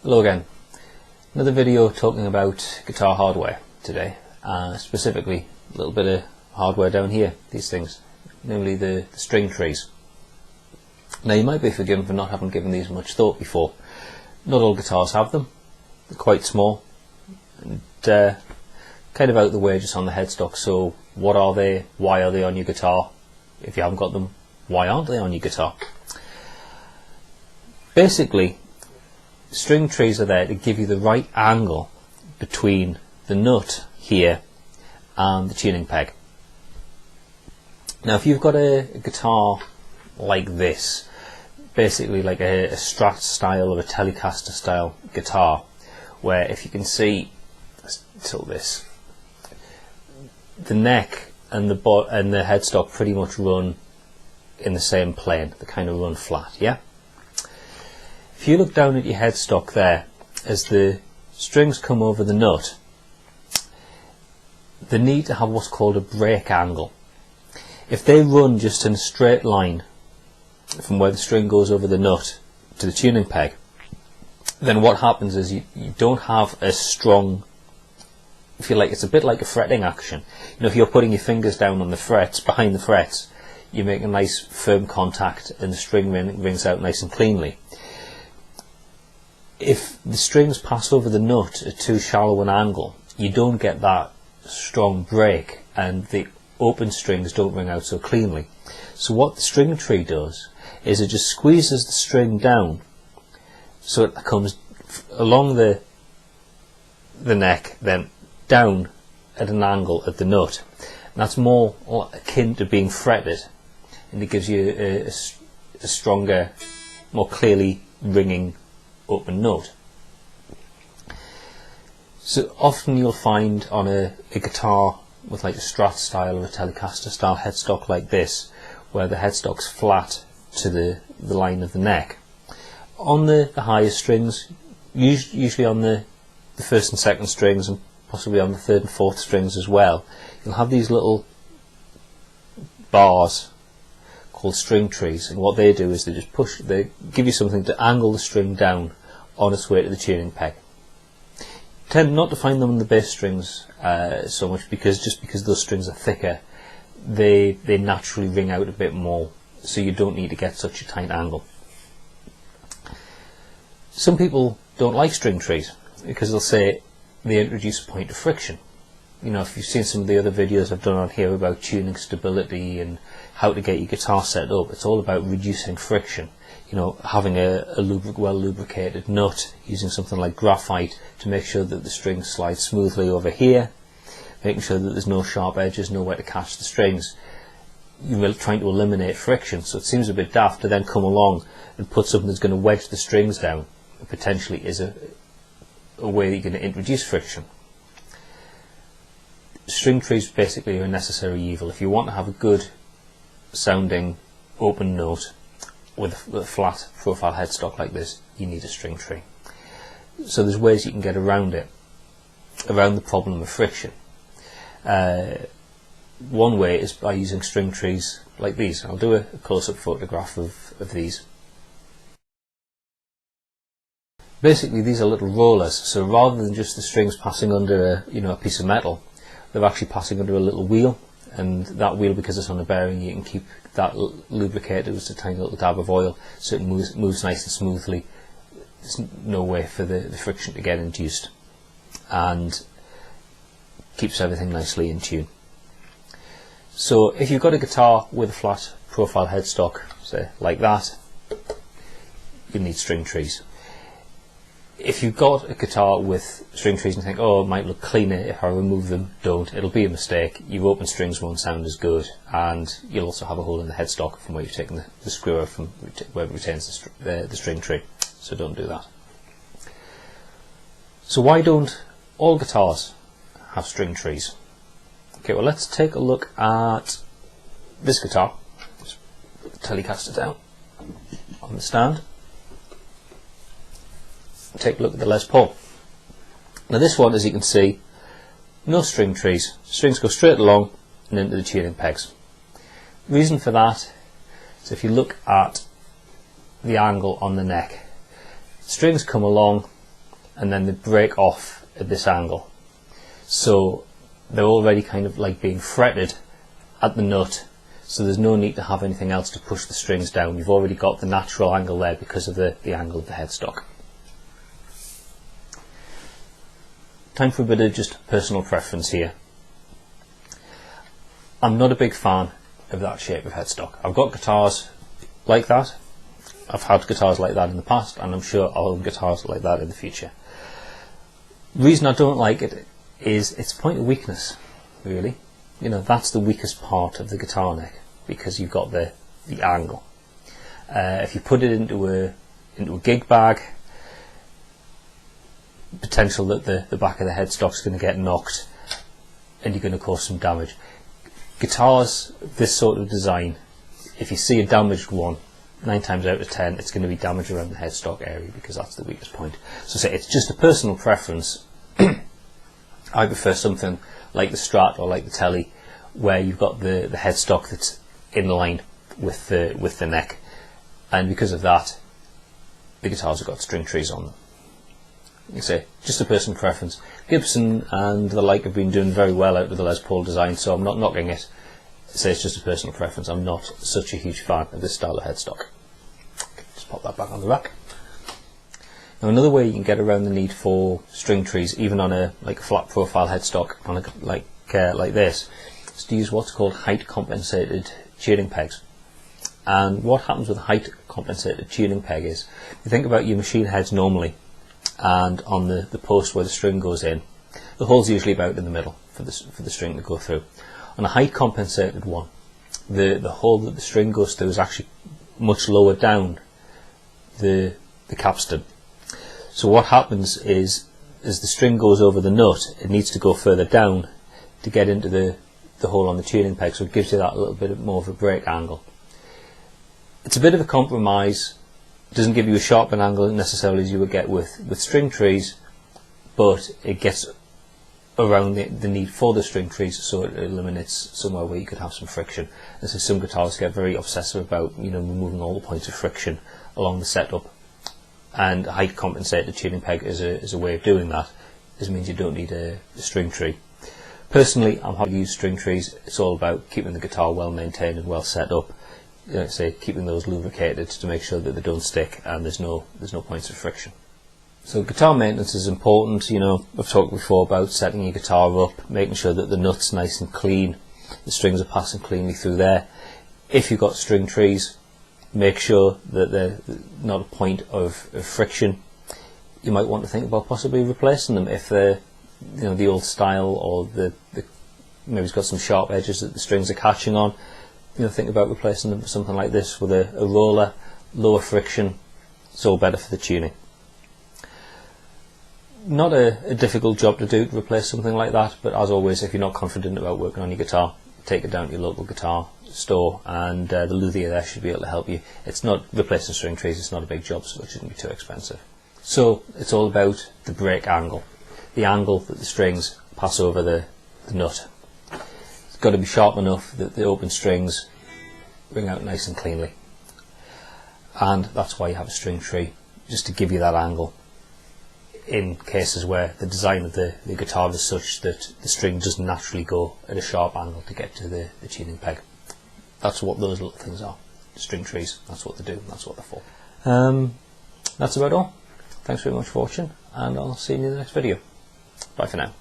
Hello again. Another video talking about guitar hardware today, specifically a little bit of hardware down here, these things, namely the string trees. Now you might be forgiven for not having given these much thought before. Not all guitars have them, they're quite small and kind of out of the way just on the headstock. So what are they, why are they on your guitar? If you haven't got them, why aren't they on your guitar? Basically, string trees are there to give you the right angle between the nut here and the tuning peg. Now if you've got a guitar like this, basically like a Strat style or a Telecaster style guitar, where if you can see, let's tilt this, the neck and the headstock pretty much run in the same plane, they kind of run flat, yeah? If you look down at your headstock there, as the strings come over the nut, they need to have what's called a break angle. If they run just in a straight line from where the string goes over the nut to the tuning peg, then what happens is you don't have a strong, if you like, it's a bit like a fretting action. You know, if you're putting your fingers down on the frets, behind the frets, you make a nice firm contact and the string rings out nice and cleanly. If the strings pass over the nut at too shallow an angle, you don't get that strong break and the open strings don't ring out so cleanly. So what the string tree does is it just squeezes the string down so it comes along the neck, then down at an angle at the nut. And that's more akin to being fretted, and it gives you a stronger, more clearly ringing open note. So often you'll find on a guitar with like a Strat style or a Telecaster style headstock like this, where the headstock's flat to the line of the neck. On the higher strings, usually on the first and second strings, and possibly on the third and fourth strings as well, you'll have these little bars called string trees, and what they do is they give you something to angle the string down on its way to the tuning peg. Tend not to find them on the bass strings so much, because those strings are thicker, they naturally ring out a bit more, so you don't need to get such a tight angle. Some people don't like string trees because they'll say they introduce a point of friction. You know, if you've seen some of the other videos I've done on here about tuning stability and how to get your guitar set up, it's all about reducing friction. You know, having a well lubricated nut, using something like graphite to make sure that the strings slide smoothly over here, making sure that there's no sharp edges, nowhere to catch the strings. You're trying to eliminate friction, so it seems a bit daft to then come along and put something that's going to wedge the strings down. It potentially is a way that you're going to introduce friction. String trees basically are a necessary evil. If you want to have a good sounding open note with a flat profile headstock like this, you need a string tree. So there's ways you can get around it, around the problem of friction. One way is by using string trees like these. I'll do a close-up photograph of these. Basically these are little rollers, so rather than just the strings passing under a piece of metal, they're actually passing under a little wheel, and that wheel, because it's on a bearing, you can keep that lubricated with a tiny little dab of oil, so it moves nice and smoothly. There's no way for the friction to get induced, and keeps everything nicely in tune. So if you've got a guitar with a flat profile headstock, say like that, you need string trees. If you've got a guitar with string trees and think, oh, it might look cleaner if I remove them, don't. It'll be a mistake. Your open strings won't sound as good, and you'll also have a hole in the headstock from where you've taken the screw out from where it retains the string tree. So don't do that. So why don't all guitars have string trees? Okay, well, let's take a look at this guitar. Just put the Telecaster down on the stand. Take a look at the Les Paul. Now this one, as you can see, no string trees. Strings go straight along and into the tuning pegs. Reason for that is if you look at the angle on the neck, strings come along and then they break off at this angle. So they're already kind of like being fretted at the nut, so there's no need to have anything else to push the strings down. You've already got the natural angle there because of the angle of the headstock. Time for a bit of just personal preference here. I'm not a big fan of that shape of headstock. I've got guitars like that. I've had guitars like that in the past, and I'm sure I'll have guitars like that in the future. The reason I don't like it is it's a point of weakness, really. You know, that's the weakest part of the guitar neck, because you've got the angle. If you put it into a gig bag, potential that the back of the headstock's going to get knocked and you're going to cause some damage. Guitars, this sort of design, if you see a damaged one, 9 times out of 10 it's going to be damage around the headstock area, because that's the weakest point. So say it's just a personal preference. I prefer something like the Strat or like the Telly, where you've got the headstock that's in line with the neck, and because of that the guitars have got string trees on them. Like I say, just a personal preference. Gibson and the like have been doing very well out of the Les Paul design, so I'm not knocking it. So it's just a personal preference. I'm not such a huge fan of this style of headstock. Just pop that back on the rack. Now another way you can get around the need for string trees, even on a flat profile headstock on like this, is to use what's called height compensated tuning pegs. And what happens with a height compensated tuning peg is, you think about your machine heads normally, and on the post where the string goes in, the hole's usually about in the middle for the string to go through. On a height compensated one, the hole that the string goes through is actually much lower down the capstan. So what happens is, as the string goes over the nut, it needs to go further down to get into the hole on the tuning peg, so it gives you that little bit more of a break angle. It's a bit of a compromise. It doesn't give you a sharpened angle necessarily as you would get with string trees, but it gets around the need for the string trees, so it eliminates somewhere where you could have some friction. And so some guitarists get very obsessive about, you know, removing all the points of friction along the setup, and a height compensated tuning peg is a way of doing that. This means you don't need a string tree. Personally, I'm happy to use string trees. It's all about keeping the guitar well maintained and well set up. You know, say keeping those lubricated to make sure that they don't stick and there's no points of friction. So guitar maintenance is important. You know, I've talked before about setting your guitar up, making sure that the nut's nice and clean, the strings are passing cleanly through there. If you've got string trees, make sure that they're not a point of friction. You might want to think about possibly replacing them if they're, you know, the old style, or maybe it's got some sharp edges that the strings are catching on. You know, think about replacing them with something like this with a roller, lower friction. It's all better for the tuning. Not a difficult job to do to replace something like that, but as always, if you're not confident about working on your guitar, take it down to your local guitar store, and the luthier there should be able to help you. It's not replacing string trees, it's not a big job, so it shouldn't be too expensive. So it's all about the break angle, the angle that the strings pass over the nut. It's got to be sharp enough that the open strings ring out nice and cleanly, and that's why you have a string tree, just to give you that angle in cases where the design of the guitar is such that the string doesn't naturally go at a sharp angle to get to the tuning peg. That's what those little things are, string trees. That's what they do, that's what they're for. That's about all. Thanks very much for watching, and I'll see you in the next video. Bye for now.